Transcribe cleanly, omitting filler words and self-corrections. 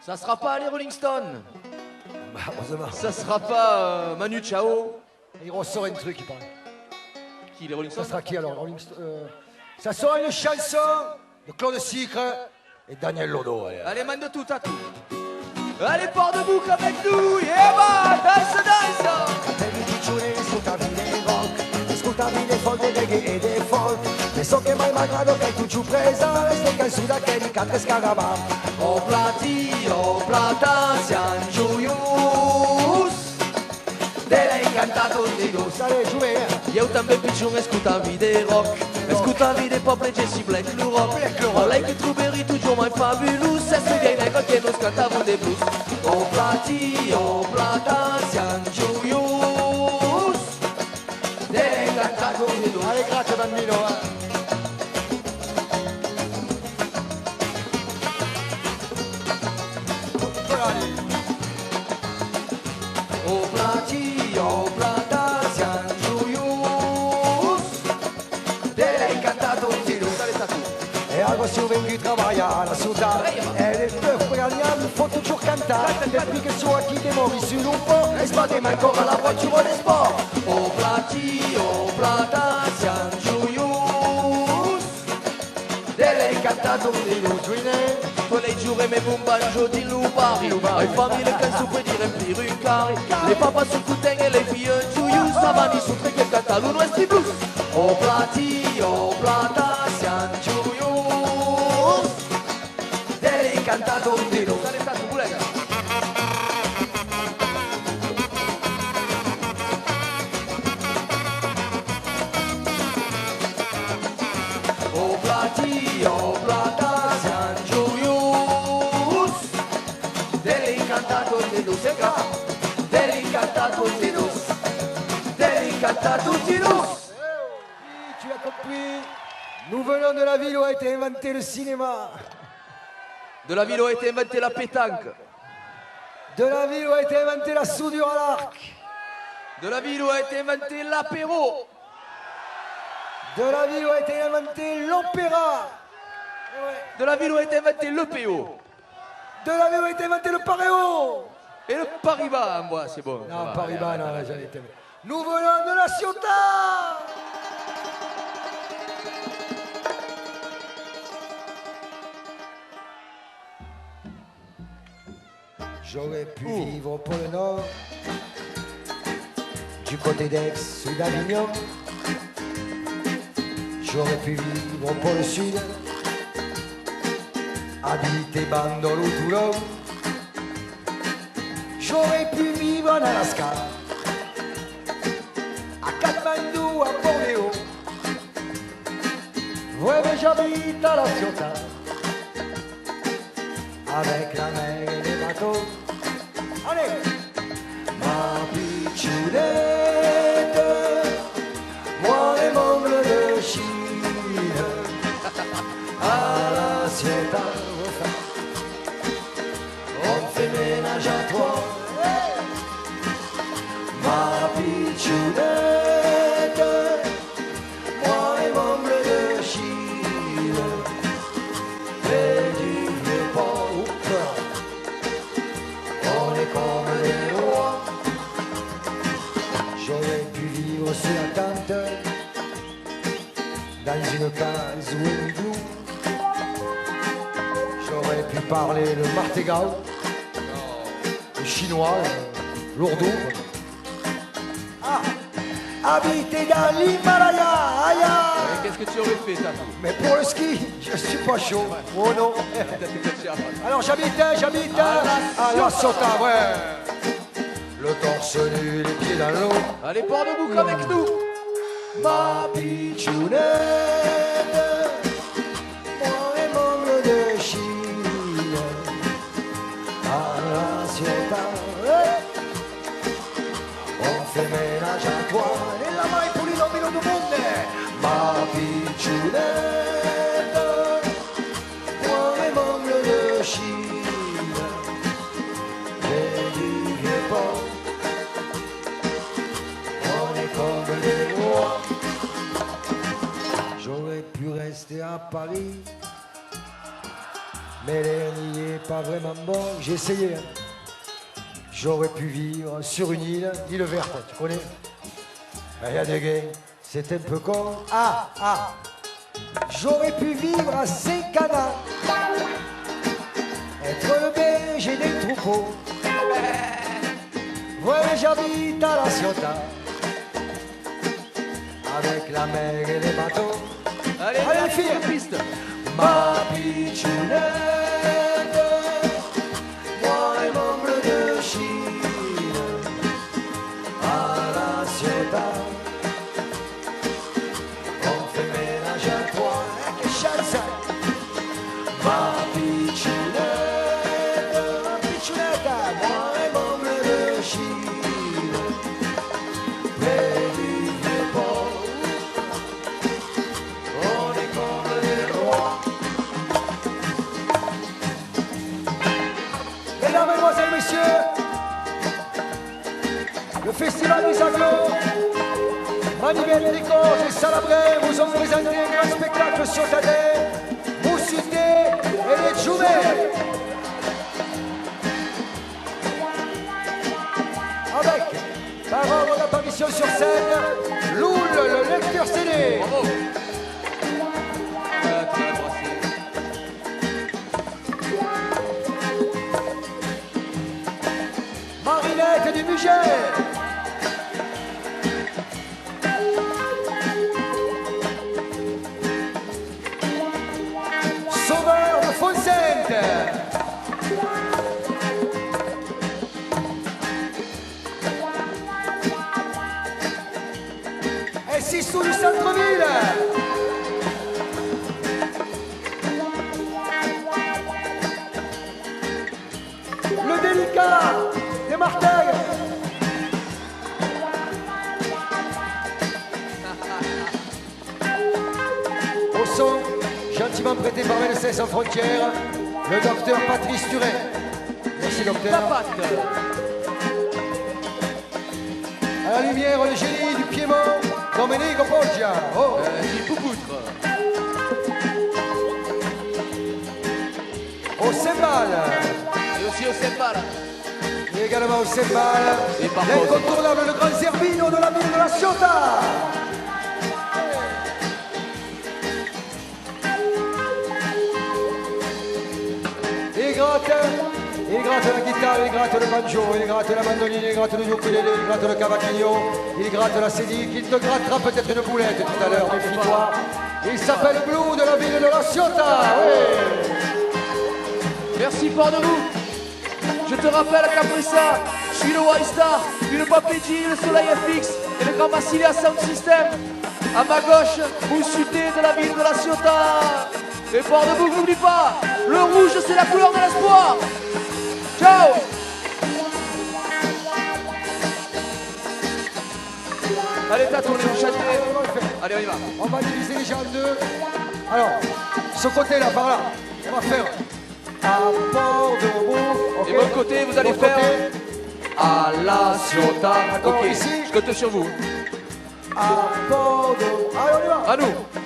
Ça sera pas les Rolling Stones. Bah, heureusement. Ça sera pas Manu Chao. Il ressort un truc, il paraît. Qui, les Rolling Ça Stones? sera qui alors Ça sera une chanson de Claude Sicre et Daniel Lodo. Allez. Allez, man de tout à tout. Allez, port debout avec nous. Yeah, man, danse, danse. Fratelli piccioni, ascoltavi dei rock, ascoltavi dei folk, dei reggae e dei folk. Penso che mai malgrado che tu ci presa, e stai canzoni da che di catre scarabà. O plata, sian gioios. De l'hai cantato di dos. Allez, jouez. Eu també pitjor escoltavi de rock, escoltavi de poble Jesse Black, l'Europe. O like Trubery, toujours my fabulous. Ces vieilles nègres que nos cantaven de blues. O plata, sian gioios. De l'hai cantato di dos. Allez, grazie bambino. O plata, sian gioios. De l'hai cantato di dos. Allez, tatu. E algo si vengi travagliare alla città e le peuples italiane font toujours cantare depuis che sono qui dei mori su un po' e sbattemo ancora la voiture des sports. O plata, sian gioios. De l'hai cantato di dos. Tous les jours et mes bons banjos di Lubari. Les familles qui souffrent di remplir un carré. Les papas su coutain et les filles gioios. Savani su tre che cantano nuestri blues. O plata, sian gioios. De l'hai cantato di dos. Allez, tatu, bulega. O plata, sian gioios. De l'hai cantato di dos. De l'hai cantato di dos. De l'hai cantato di dos. Tu as compris, nous venons de la ville où a été inventé le cinéma, De la ville où a été inventée la pétanque. de la ville où a été inventée la soudure à l'arc, De la ville où a été inventé l'apéro. de la ville où a été inventé l'opéra, De la ville où a été inventé le PO. de la ville où a été inventé le paréo. Et le Paribas, moi, c'est bon. ça Non, va, Paris-Bas, allez, non, allez. j'en étais. Nous venons de la Ciotat. J'aurais pu vivre pour le nord, du côté d'Aix ou d'Avignon. J'aurais pu vivre pour le sud, habiter Bandol ou Toulon. J'aurais pu vivre en Alaska, à Katmandou, à Bornéo. Ouais, mais j'habite à la Ciotat, avec la mer et les bateaux. Allez! Ma picciunette, moi et mon bleu de Chine, à la Ciotat, on fait ménage à toi. Ma picciunette, moi et mon bleu de Chine, et du vieux port, on est comme des rois. J'aurais pu vivre sous la tente, dans une case ou une igloo. J'aurais pu parler le martégal, le chinois, l'ourdou. Ah, habiter dans l'Himalaya, aïe, aïe. Qu'est-ce que tu aurais fait, Tatu? Mais pour le ski, je suis pas chaud. Oh non. Alors j'habite à la Ciotat, ouais. Le torse nu, les pieds dans l'eau. Allez, port debout avec nous. Ma picciunette, moi et mon bleu de Chine, à la Ciotat, ouais. On fait ménage à toi, e la mai pulito meno du monde. Ma picciunette, moi et mon bleu de Chine, et du vieux port, on est comme des rois. J'aurais pu rester à Paris, mais les niais n'est pas vraiment bon. J'ai essayé. Hein. J'aurais pu vivre sur une île verte, tu connais? Il y a des gays, c'est un peu con. J'aurais pu vivre à Saint-Cana, être le berger des troupeaux. Ouais, j'habite à la Ciotat, avec la mer et les bateaux. Allez, les filles, piste. Ma pitchounette, moi et mon bleu de Chine, à la Ciotat, on fait ménage à trois, que chance. Ma pitchounette, moi et mon bleu de Chine, près du vieux port, on est comme des rois. Mesdames, Mesdemoiselles, Messieurs, le Festival des Agglos, Manivelle, Ricords et Salabrais vous ont présenté un grand spectacle ciotadin, Moussuté et les Djoumets. Avec, par ordre d'apparition sur scène, Loul, le lecteur CD. Bravo. Tu vas la brasser. Marinette du Mugère. Sauveur de Fonsainte. Et Sissou du centre-ville. Le délicat des Martins. Au son, gentiment prêté par Médecins Sans Frontières, le docteur Patrice Turet. Merci docteur. Ta patte. À la lumière, le génie du Piémont, Domenico Poggia. Oh. Du Poupoutre. Au cymbale. Et aussi au cymbale. Et également au cymbale, Et par contre- l'incontournable, le grand Zerbino de la ville de la Ciotat. Il gratte la guitare, il gratte le banjo, il gratte la mandoline, il gratte le ukulélé, il gratte le cavaquinho, il gratte la sédique, il te grattera peut-être une boulette tout à l'heure, méfie-toi. Il s'appelle Blue de la ville de la Ciotat, oui. Merci fort de vous. Je te rappelle qu'après ça, je suis le White Star, puis le Papéji, le Soleil FX et le Grand Massilia Sound System. À ma gauche, Moussuté de la ville de la Ciotat. Et fort de vous, n'oublie pas, le rouge c'est la couleur de l'espoir. Ciao. Allez, t'as tourné, vous chantez. Allez, on y va. On va diviser les gens en deux. Alors, ce côté-là, par là, on va faire à bord de vous. Et de votre côté, vous allez faire à la Ciotat. D'accord, Ok, ici. je compte sur vous. À bord de vous. Allez, on y va. À nous.